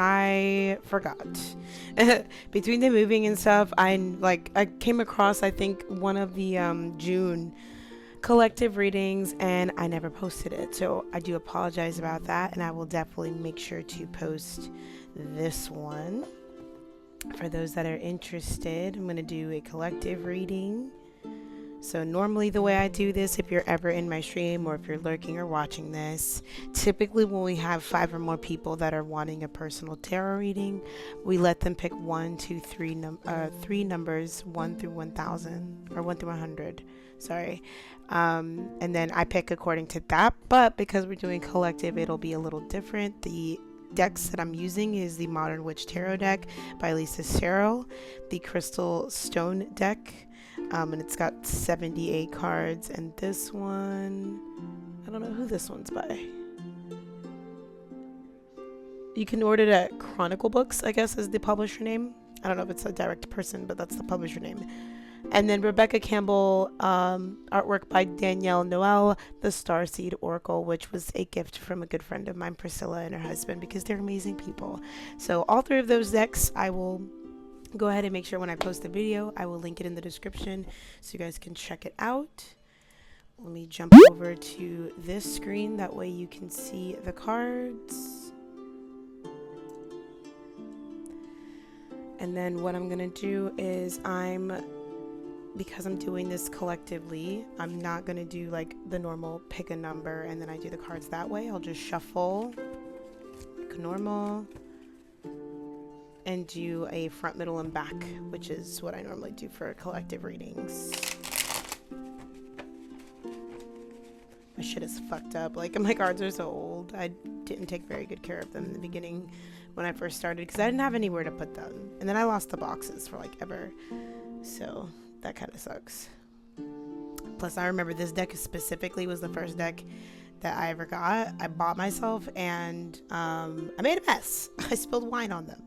I forgot. Between the moving and stuff, I came across, I think, one of the June collective readings, and I never posted it. So I do apologize about that, and I will definitely make sure to post this one for those that are interested. I'm going to do a collective reading. So normally the way I do this, if you're ever in my stream or if you're lurking or watching this, typically when we have 5 or more people that are wanting a personal tarot reading, we let them pick 1, 2, 3, 3 numbers, 1 through 1000 or 1 through 100. Sorry. And then I pick according to that. But because we're doing collective, it'll be a little different. The decks that I'm using is the Modern Witch Tarot deck by Lisa Serrell, the Crystal Stone deck. And it's got 78 cards, and this one, I don't know who this one's by. You can order it at Chronicle Books, I guess is the publisher name. I don't know if it's a direct person, but that's the publisher name. And then Rebecca Campbell, artwork by Danielle Noel, the Starseed Oracle, which was a gift from a good friend of mine, Priscilla, and her husband, because they're amazing people. So all 3 of those decks, I will go ahead and make sure when I post the video, I will link it in the description so you guys can check it out. Let me jump over to this screen. That way you can see the cards. And then what I'm going to do is because I'm doing this collectively, I'm not going to do like the normal pick a number and then I do the cards that way. I'll just shuffle, pick normal, and do a front, middle, and back, which is what I normally do for collective readings. My shit is fucked up. Like, my cards are so old. I didn't take very good care of them in the beginning when I first started because I didn't have anywhere to put them. And then I lost the boxes for like ever. So that kind of sucks. Plus, I remember this deck specifically was the first deck that I ever got. I bought myself and I made a mess. I spilled wine on them.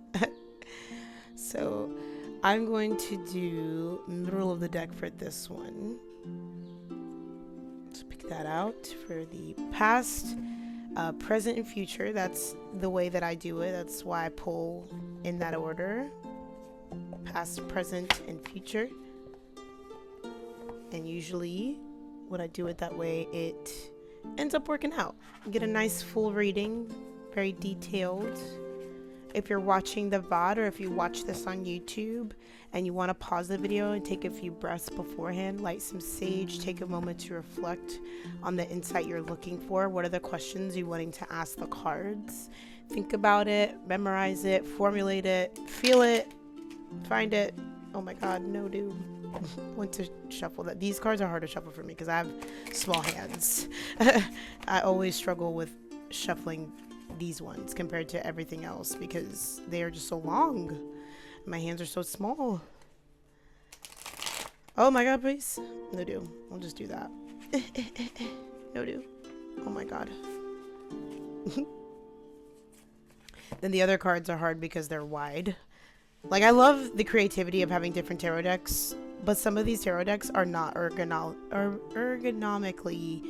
So I'm going to do middle of the deck for this one. Let's pick that out for the past, present, and future. That's the way that I do it. That's why I pull in that order. Past, present, and future. And usually when I do it that way, it ends up working out. You get a nice full reading, very detailed. If you're watching the VOD or if you watch this on YouTube and you want to pause the video and take a few breaths beforehand, light some sage, take a moment to reflect on the insight you're looking for. What are the questions you're wanting to ask the cards? Think about it, memorize it, formulate it, feel it, find it. Oh my god, no dude. Want to shuffle that. These cards are hard to shuffle for me because I have small hands. I always struggle with shuffling these ones compared to everything else because they are just so long. My hands are so small. Oh my god, please. No do. I'll just do that. No do. Oh my god. Then the other cards are hard because they're wide. Like, I love the creativity of having different tarot decks, but some of these tarot decks are not ergonomically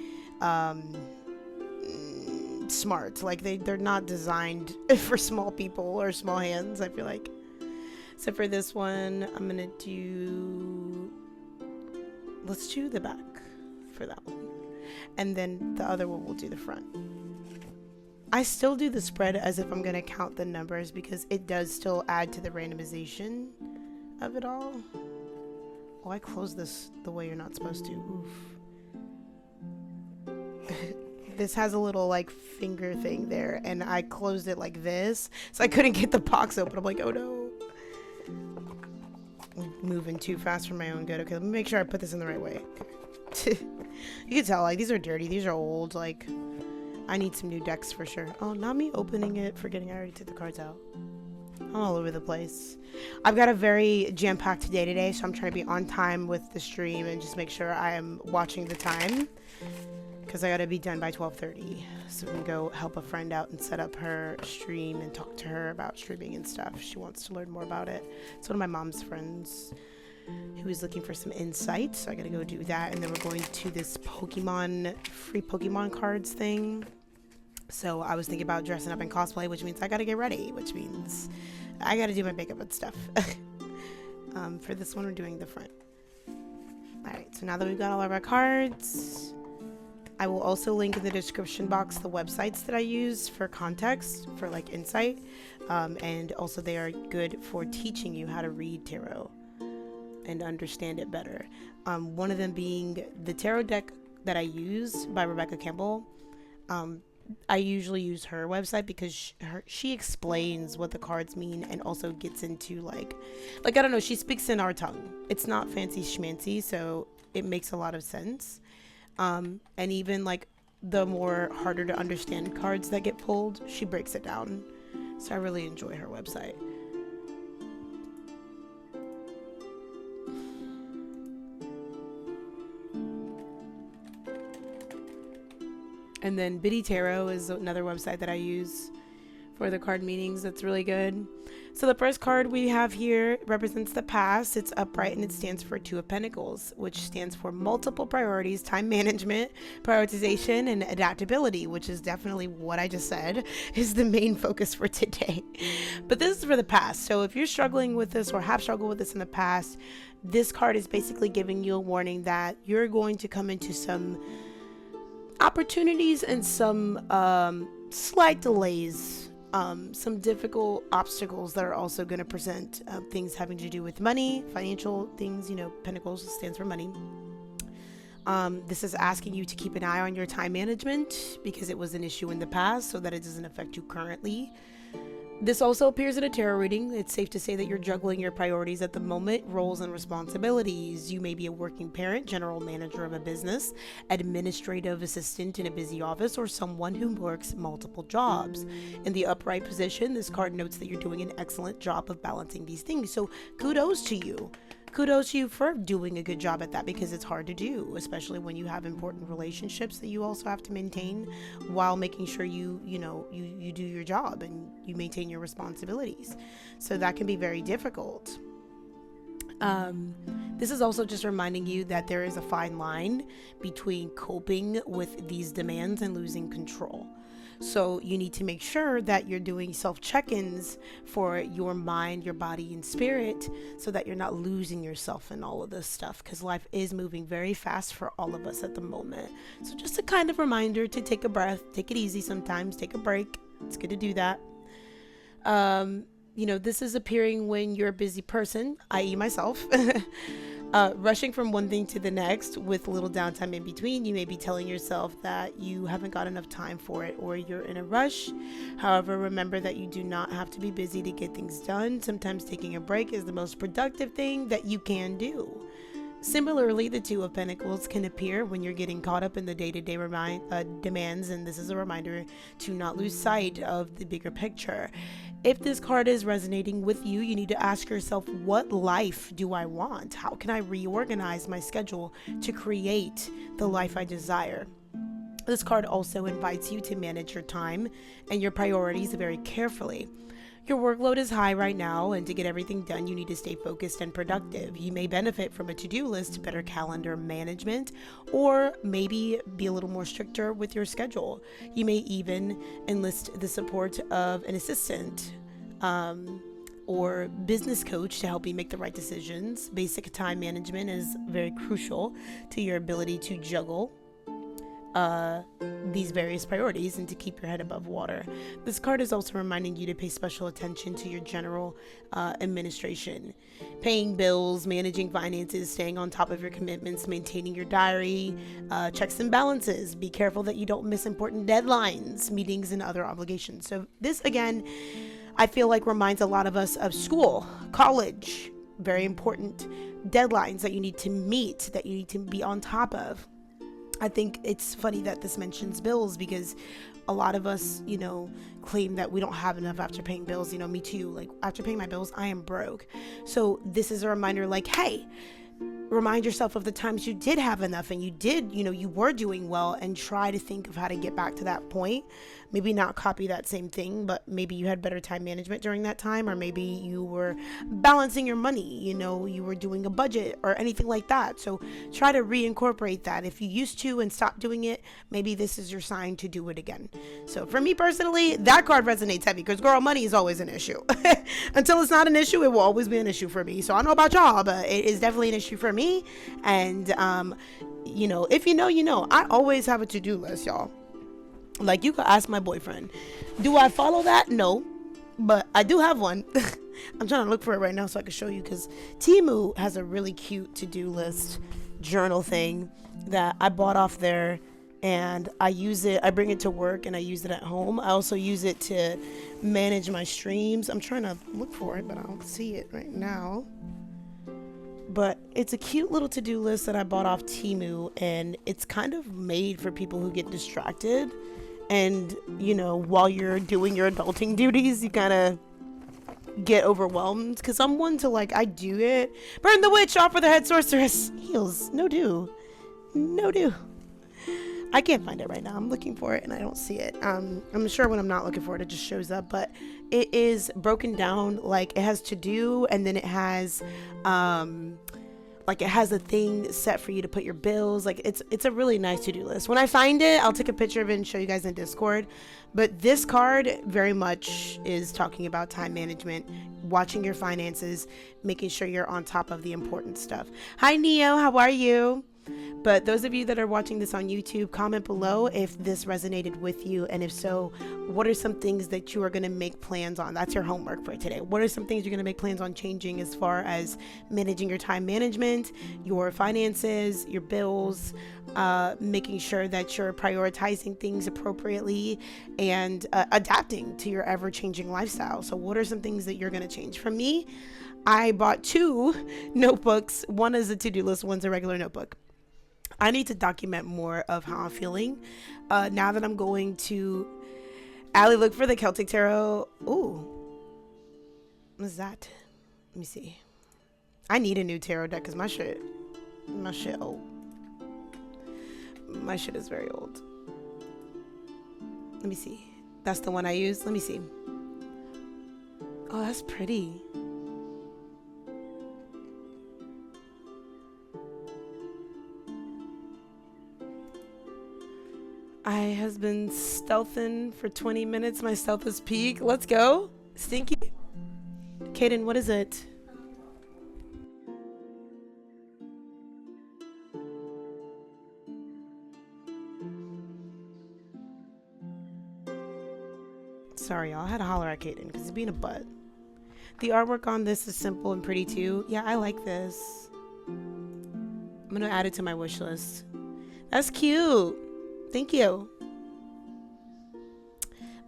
smart. Like, they're not designed for small people or small hands, I feel like. So for this one, I'm gonna do, let's do the back for that one, and then the other one we'll do the front. I still do the spread as if I'm gonna count the numbers because it does still add to the randomization of it all. Oh, I closed this the way you're not supposed to. Oof. This has a little like finger thing there and I closed it like this so I couldn't get the box open. I'm like, oh no. I'm moving too fast for my own good. Okay, let me make sure I put this in the right way. Okay. You can tell, like, these are dirty, these are old, like, I need some new decks for sure. Oh, not me opening it, forgetting I already took the cards out. I'm all over the place. I've got a very jam-packed day today, so I'm trying to be on time with the stream and just make sure I am watching the time. Because I gotta be done by 12:30. So we can go help a friend out and set up her stream and talk to her about streaming and stuff. She wants to learn more about it. It's one of my mom's friends who is looking for some insight. So I gotta go do that. And then we're going to this free Pokemon cards thing. So I was thinking about dressing up in cosplay, which means I gotta get ready, which means I gotta do my makeup and stuff. For this one, we're doing the front. Alright, so now that we've got all of our cards, I will also link in the description box the websites that I use for context, for like insight, and also they are good for teaching you how to read tarot and understand it better. One of them being the tarot deck that I use by Rebecca Campbell. I usually use her website because she explains what the cards mean and also gets into like I don't know, she speaks in our tongue. It's not fancy schmancy, so it makes a lot of sense. And even like the more harder to understand cards that get pulled, she breaks it down. So I really enjoy her website. And then Biddy Tarot is another website that I use for the card meanings. That's really good. So the first card we have here represents the past. It's upright and it stands for Two of Pentacles, which stands for multiple priorities, time management, prioritization, and adaptability, which is definitely what I just said is the main focus for today. But this is for the past. So if you're struggling with this or have struggled with this in the past, this card is basically giving you a warning that you're going to come into some opportunities and some slight delays, some difficult obstacles that are also going to present things having to do with money, financial things. You know, Pentacles stands for money. This is asking you to keep an eye on your time management because it was an issue in the past so that it doesn't affect you currently. This also appears in a tarot reading. It's safe to say that you're juggling your priorities at the moment, roles and responsibilities. You may be a working parent, general manager of a business, administrative assistant in a busy office, or someone who works multiple jobs. In the upright position, this card notes that you're doing an excellent job of balancing these things. So kudos to you. Kudos to you for doing a good job at that because it's hard to do, especially when you have important relationships that you also have to maintain while making sure you do your job and you maintain your responsibilities. So that can be very difficult. This is also just reminding you that there is a fine line between coping with these demands and losing control. So you need to make sure that you're doing self-check-ins for your mind, your body, and spirit so that you're not losing yourself in all of this stuff because life is moving very fast for all of us at the moment. So just a kind of reminder to take a breath, take it easy sometimes, take a break. It's good to do that. This is appearing when you're a busy person, i.e. myself. Rushing from one thing to the next with little downtime in between. You may be telling yourself that you haven't got enough time for it or you're in a rush. However, remember that you do not have to be busy to get things done. Sometimes taking a break is the most productive thing that you can do. Similarly, the Two of Pentacles can appear when you're getting caught up in the day-to-day demands, and this is a reminder to not lose sight of the bigger picture. If this card is resonating with you, you need to ask yourself, what life do I want? How can I reorganize my schedule to create the life I desire? This card also invites you to manage your time and your priorities very carefully. Your workload is high right now, and to get everything done, you need to stay focused and productive. You may benefit from a to-do list, better calendar management, or maybe be a little more stricter with your schedule. You may even enlist the support of an assistant or business coach to help you make the right decisions. Basic time management is very crucial to your ability to juggle these various priorities and to keep your head above water. This card is also reminding you to pay special attention to your general administration, paying bills, managing finances, staying on top of your commitments, maintaining your diary, checks and balances. Be careful that you don't miss important deadlines, meetings, and other obligations. So this, again, I feel like reminds a lot of us of school, college, very important deadlines that you need to meet, that you need to be on top of. I think it's funny that this mentions bills because a lot of us, claim that we don't have enough after paying bills. Me too. Like, after paying my bills, I am broke. So this is a reminder like, hey, remind yourself of the times you did have enough and you did, you were doing well, and try to think of how to get back to that point. Maybe not copy that same thing, but maybe you had better time management during that time, or maybe you were balancing your money, you were doing a budget or anything like that. So try to reincorporate that. If you used to and stopped doing it, maybe this is your sign to do it again. So for me personally, that card resonates heavy because, girl, money is always an issue. Until it's not an issue, it will always be an issue for me. So I don't know about y'all, but it is definitely an issue for me. And if you know, I always have a to-do list, y'all. Like, you could ask my boyfriend, do I follow that? No, but I do have one. I'm trying to look for it right now so I can show you, because Temu has a really cute to-do list journal thing that I bought off there, and I use it. I bring it to work and I use it at home. I also use it to manage my streams. I'm trying to look for it, but I don't see it right now. But it's a cute little to-do list that I bought off Temu, and it's kind of made for people who get distracted. And, while you're doing your adulting duties, you kind of get overwhelmed. Because I'm one to, I do it. Burn the witch, offer the head sorceress. Heals. No do. I can't find it right now. I'm looking for it and I don't see it. I'm sure when I'm not looking for it, it just shows up. But it is broken down. It has to do, and then it has it has a thing set for you to put your bills. It's a really nice to-do list. When I find it, I'll take a picture of it and show you guys in Discord. But this card very much is talking about time management, watching your finances, making sure you're on top of the important stuff. Hi, Neo. How are you? But those of you that are watching this on YouTube, comment below if this resonated with you, and if so, what are some things that you are going to make plans on? That's your homework for today. What are some things you're going to make plans on changing as far as managing your time management, your finances, your bills, making sure that you're prioritizing things appropriately, and adapting to your ever-changing lifestyle? So what are some things that you're going to change? For me, I bought 2 notebooks. One is a to-do list, one's a regular notebook. I need to document more of how I'm feeling. Now that I'm going to Allie, look for the Celtic Tarot. Ooh. What is that? Let me see. I need a new tarot deck because my shit old. My shit is very old. Let me see. That's the one I use. Let me see. Oh, that's pretty. I has been stealthing for 20 minutes. My stealth is peak. Let's go. Stinky. Kaden, what is it? Sorry, y'all. I had to holler at Kaden because he's being a butt. The artwork on this is simple and pretty too. Yeah, I like this. I'm going to add it to my wish list. That's cute. Thank you.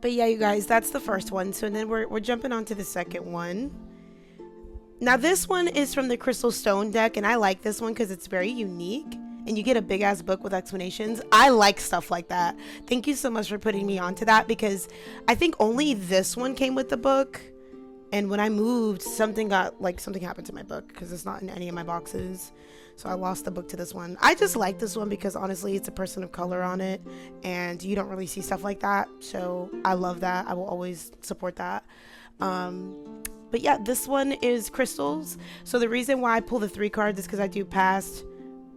But yeah, you guys, that's the first one. So then we're jumping on to the second one. Now this one is from the Crystal Stone deck, and I like this one because it's very unique. And you get a big ass book with explanations. I like stuff like that. Thank you so much for putting me onto that, because I think only this one came with the book. And when I moved, something happened to my book because it's not in any of my boxes. So I lost the book to this one. I just like this one because honestly, it's a person of color on it, and you don't really see stuff like that. So I love that. I will always support that. But yeah, this one is crystals. So the reason why I pull the 3 cards is because I do past,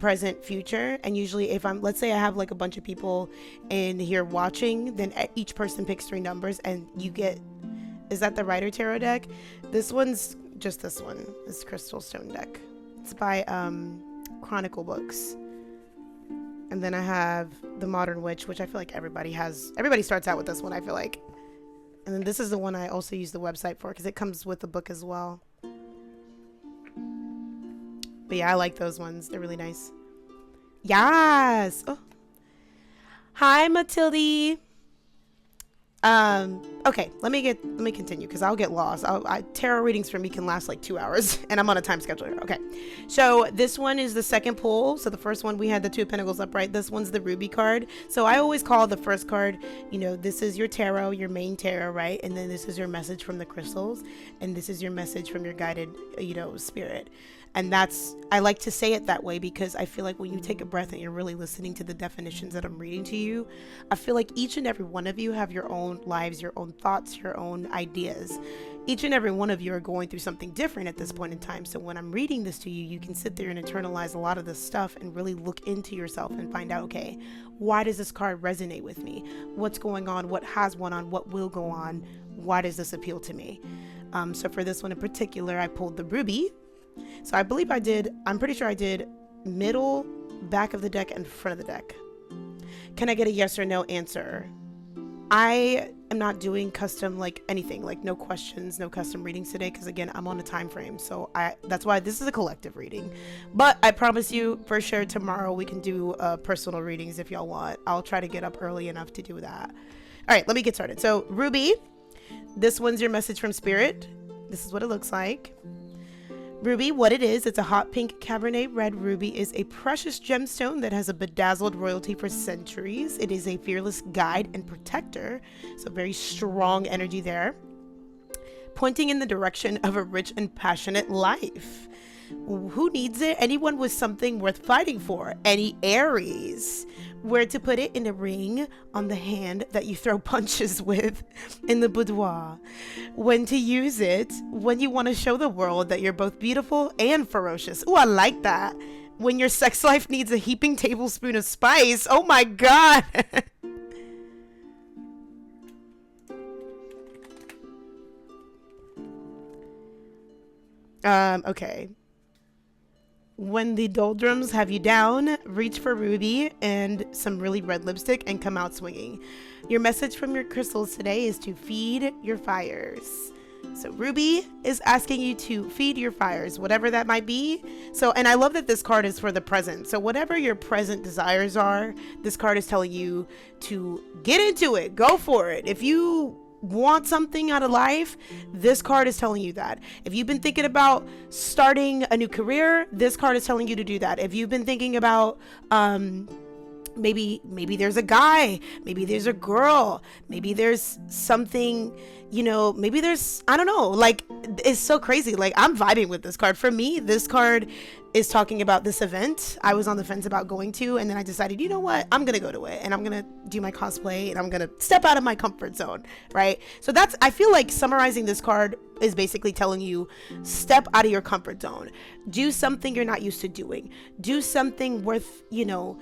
present, future. And usually if let's say I have like a bunch of people in here watching, then each person picks 3 numbers and you get, is that the Rider Tarot deck? This one's just this one. It's Crystal Stone deck. It's by Chronicle Books. And then I have the Modern Witch, which I feel like everybody starts out with this one, I feel like. And then this is the one I also use the website for because it comes with the book as well. But yeah, I like those ones. They're really nice. Yes. Oh. Hi, Matilde. Okay, let me continue because I'll get lost. Tarot readings for me can last like 2 hours and I'm on a time schedule here. Okay, so this one is the second pull. So the first one we had the 2 of Pentacles upright. This one's the Ruby card. So I always call the first card, this is your tarot, your main tarot, right? And then this is your message from the crystals, and this is your message from your guided, spirit. And that's, I like to say it that way because I feel like when you take a breath and you're really listening to the definitions that I'm reading to you, I feel like each and every one of you have your own lives, your own thoughts, your own ideas. Each and every one of you are going through something different at this point in time. So when I'm reading this to you, you can sit there and internalize a lot of this stuff and really look into yourself and find out, okay, why does this card resonate with me? What's going on? What has went on? What will go on? Why does this appeal to me? So for this one in particular, I pulled the Ruby. So I believe I'm pretty sure I did middle, back of the deck, and front of the deck. Can I get a yes or no answer? I am not doing custom, like anything, like no questions, no custom readings today, because again, I'm on a time frame. So that's why this is a collective reading. But I promise you for sure tomorrow we can do personal readings if y'all want. I'll try to get up early enough to do that. All right, let me get started. So Ruby, this one's your message from Spirit. This is what it looks like. Ruby, what it is, it's a hot pink Cabernet Red ruby, is a precious gemstone that has a bedazzled royalty for centuries. It is a fearless guide and protector, so very strong energy there, pointing in the direction of a rich and passionate life. Who needs it? Anyone with something worth fighting for. Any Aries. Where to put it? In a ring on the hand that you throw punches with in the boudoir. When to use it? When you want to show the world that you're both beautiful and ferocious. Ooh, I like that. When your sex life needs a heaping tablespoon of spice. Oh my God. Okay. When the doldrums have you down, reach for Ruby and some really red lipstick and come out swinging. Your message from your crystals today is to feed your fires. So Ruby is asking you to feed your fires, whatever that might be. So, and I love that this card is for the present. So whatever your present desires are, this card is telling you to get into it, go for it. If you want something out of life, this card is telling you that. If you've been thinking about starting a new career, this card is telling you to do that. If you've been thinking about maybe there's a guy, maybe there's a girl, maybe there's something, you know, maybe there's, I don't know, like, it's so crazy. Like, I'm vibing with this card. For me, this card is talking about this event I was on the fence about going to, and then I decided, you know what, I'm gonna go to it, and I'm gonna do my cosplay, and I'm gonna step out of my comfort zone, right? So that's, I feel like summarizing this card is basically telling you, step out of your comfort zone, do something you're not used to doing, do something worth, you know,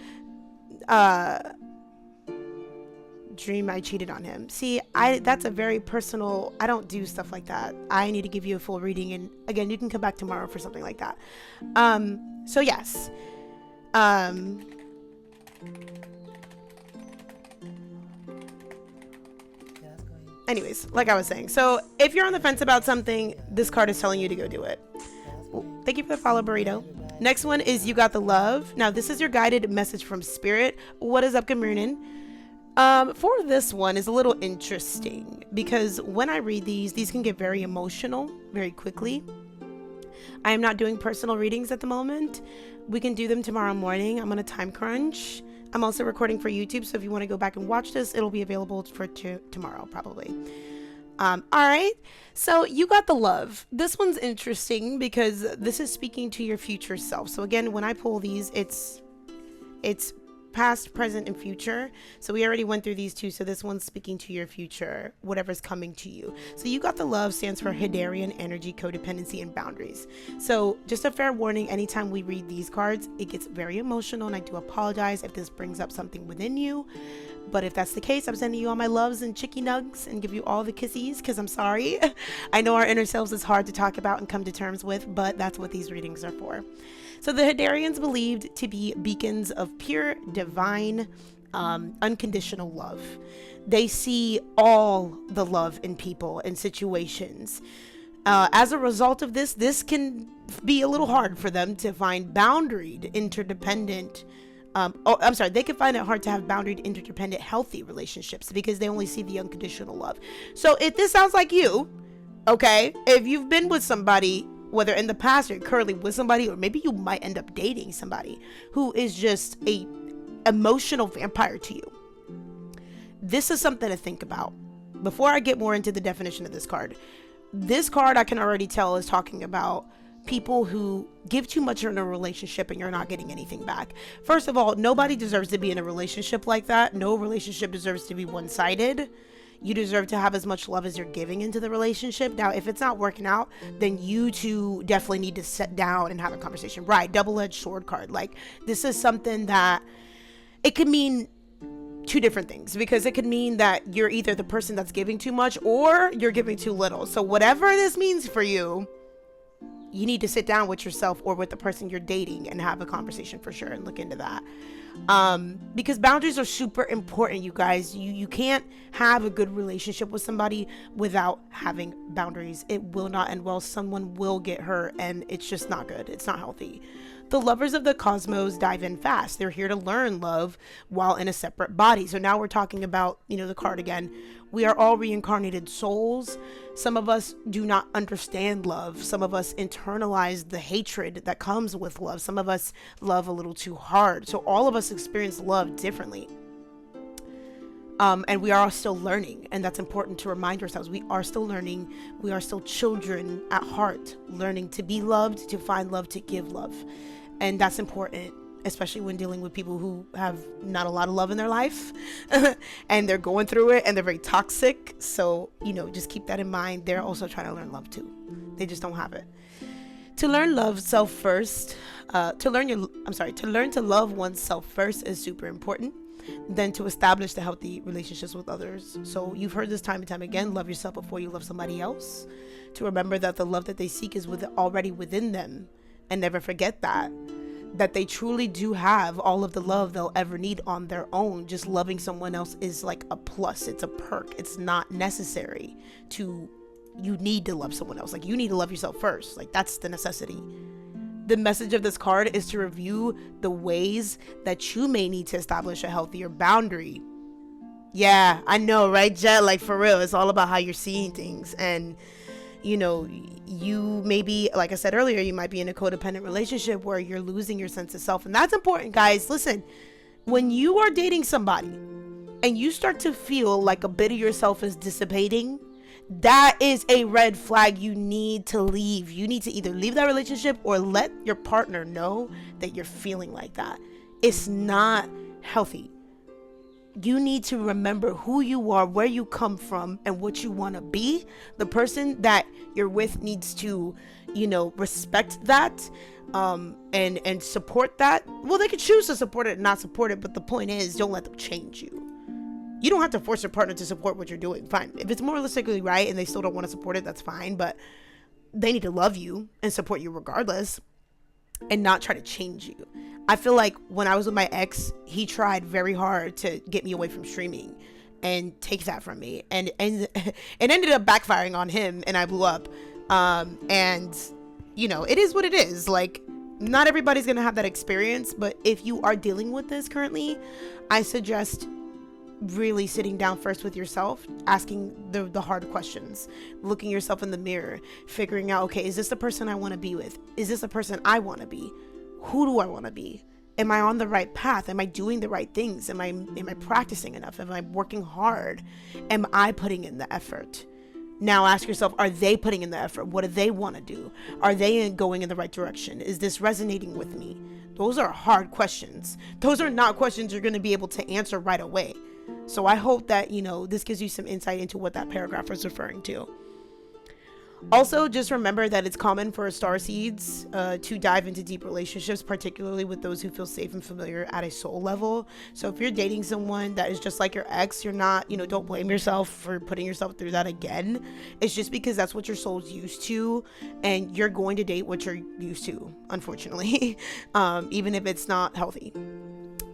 Dream I cheated on him. See, that's a very personal, I don't do stuff like that. I need to give you a full reading, and again, you can come back tomorrow for something like that. So yes. Anyways, like I was saying, so if you're on the fence about something, this card is telling you to go do it. Thank you for the follow, Burrito. Next one is You Got the Love. Now, this is your guided message from Spirit. What is up, Gamrunin? For this one is a little interesting because when I read these can get very emotional very quickly. I am not doing personal readings at the moment. We can do them tomorrow morning. I'm on a time crunch. I'm also recording for YouTube, so if you want to go back and watch this, it'll be available for tomorrow probably. All right, so You Got the Love. This one's interesting because this is speaking to your future self. So again, when I pull these, it's past, present, and future. So we already went through these two, so this one's speaking to your future, whatever's coming to you. So You Got the Love stands for Hydarian energy, codependency, and boundaries. So just a fair warning, anytime we read these cards, it gets very emotional, and I do apologize if this brings up something within you. But if that's the case, I'm sending you all my loves and chicky nugs and give you all the kissies because I'm sorry. I know our inner selves is hard to talk about and come to terms with, but that's what these readings are for. So the Hydarians believed to be beacons of pure, divine, unconditional love. They see all the love in people and situations. As a result of this can be a little hard for them to find boundaried, interdependent, they can find it hard to have boundaried, interdependent, healthy relationships because they only see the unconditional love. So if this sounds like you, okay, if you've been with somebody, whether in the past or you're currently with somebody, or maybe you might end up dating somebody who is just a emotional vampire to you, this is something to think about. Before I get more into the definition of this card I can already tell is talking about people who give too much in a relationship and you're not getting anything back. First of all, nobody deserves to be in a relationship like that. No relationship deserves to be one-sided. You deserve to have as much love as you're giving into the relationship. Now, if it's not working out, then you two definitely need to sit down and have a conversation. Right, double-edged sword card. Like, this is something that it could mean two different things, because it could mean that you're either the person that's giving too much or you're giving too little. So whatever this means for you, you need to sit down with yourself or with the person you're dating and have a conversation for sure and look into that. Because boundaries are super important, you guys. You can't have a good relationship with somebody without having boundaries. It will not end well. Someone will get hurt, and it's just not good. It's not healthy. The lovers of the cosmos dive in fast. They're here to learn love while in a separate body. So now we're talking about, the card again. We are all reincarnated souls. Some of us do not understand love. Some of us internalize the hatred that comes with love. Some of us love a little too hard. So all of us experience love differently. And we are all still learning, and that's important to remind ourselves. We are still learning. We are still children at heart, learning to be loved, to find love, to give love. And that's important, especially when dealing with people who have not a lot of love in their life and they're going through it and they're very toxic. So, just keep that in mind. They're also trying to learn love too. They just don't have it. To learn love self first, to learn to love oneself first is super important. Then to establish the healthy relationships with others. So you've heard this time and time again, love yourself before you love somebody else. To remember that the love that they seek is already within them. And never forget that they truly do have all of the love they'll ever need on their own. Just loving someone else is like a plus. It's a perk. It's not necessary you need to love someone else. Like, you need to love yourself first. Like, that's the necessity. The message of this card is to review the ways that you may need to establish a healthier boundary. Yeah, I know, right, Jet? Like, for real, it's all about how you're seeing things. And, you maybe, like I said earlier, you might be in a codependent relationship where you're losing your sense of self. And that's important, guys. Listen, when you are dating somebody and you start to feel like a bit of yourself is dissipating, that is a red flag. You need to leave. You need to either leave that relationship or let your partner know that you're feeling like that. It's not healthy. You need to remember who you are, where you come from, and what you want to be. The person that you're with needs to, respect that, and support that. Well, they could choose to support it and not support it, but the point is, don't let them change you. You don't have to force your partner to support what you're doing. Fine. If it's moralistically right and they still don't want to support it, that's fine. But they need to love you and support you regardless and not try to change you. I feel like when I was with my ex, he tried very hard to get me away from streaming and take that from me. And it ended up backfiring on him and I blew up. And, it is what it is. Like, not everybody's going to have that experience. But if you are dealing with this currently, I suggest really sitting down first with yourself, asking the hard questions, looking yourself in the mirror, figuring out, okay, is this the person I want to be with? Is this the person I want to be? Who do I want to be? Am I on the right path? Am I doing the right things? Am I practicing enough? Am I working hard? Am I putting in the effort? Now ask yourself, are they putting in the effort? What do they want to do? Are they going in the right direction? Is this resonating with me? Those are hard questions. Those are not questions you're going to be able to answer right away. So I hope that, this gives you some insight into what that paragraph is referring to. Also, just remember that it's common for starseeds to dive into deep relationships, particularly with those who feel safe and familiar at a soul level. So if you're dating someone that is just like your ex, you're not, don't blame yourself for putting yourself through that again. It's just because that's what your soul's used to, and you're going to date what you're used to, unfortunately, even if it's not healthy.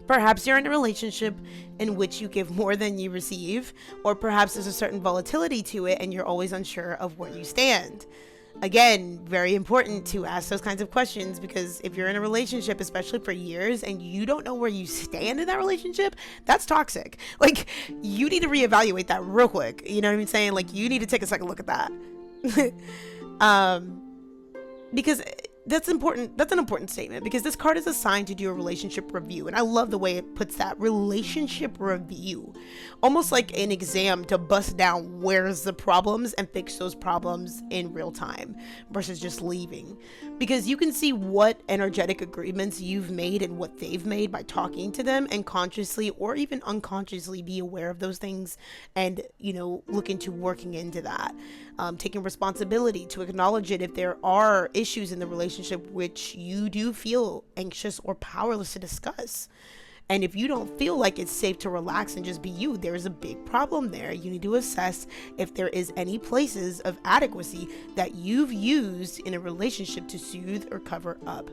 Perhaps you're in a relationship in which you give more than you receive, or perhaps there's a certain volatility to it and you're always unsure of where you stand. Again, very important to ask those kinds of questions, because if you're in a relationship, especially for years, and you don't know where you stand in that relationship, that's toxic. Like, you need to reevaluate that real quick. You know what I'm saying? Like, you need to take a second look at that. Because that's important. That's an important statement, because this card is assigned to do a relationship review. And I love the way it puts that, relationship review, almost like an exam to bust down where's the problems and fix those problems in real time versus just leaving. because you can see what energetic agreements you've made and what they've made by talking to them, and consciously or even unconsciously be aware of those things, and look into working into that, taking responsibility to acknowledge it if there are issues in the relationship which you do feel anxious or powerless to discuss. And if you don't feel like it's safe to relax and just be you, there's a big problem there. You need to assess if there is any places of adequacy that you've used in a relationship to soothe or cover up.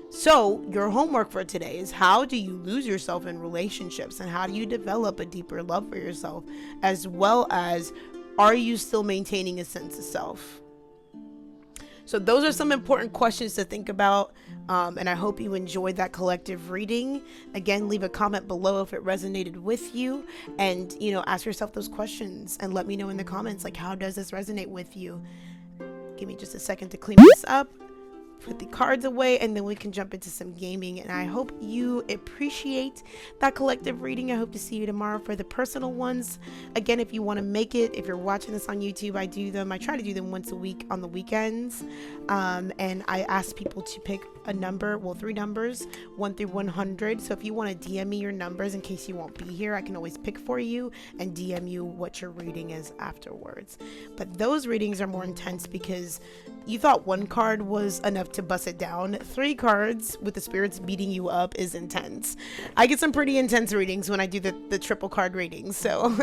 So your homework for today is, how do you lose yourself in relationships, and how do you develop a deeper love for yourself, as well as, are you still maintaining a sense of self? So those are some important questions to think about, and I hope you enjoyed that collective reading. Again, leave a comment below if it resonated with you, and ask yourself those questions and let me know in the comments, like, how does this resonate with you? Give me just a second to clean this up, put the cards away, and then we can jump into some gaming. And I hope you appreciate that collective reading. I hope to see you tomorrow for the personal ones. Again, if you want to make it, if you're watching this on YouTube, I try to do them once a week on the weekends, and I ask people to pick a number, 3 numbers, 1 through 100. So if you want to DM me your numbers in case you won't be here, I can always pick for you and DM you what your reading is afterwards. But those readings are more intense because you thought 1 card was enough to bust it down. 3 cards with the spirits beating you up is intense. I get some pretty intense readings when I do the triple card readings, so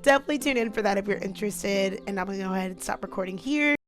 definitely tune in for that if you're interested. And I'm gonna go ahead and stop recording here.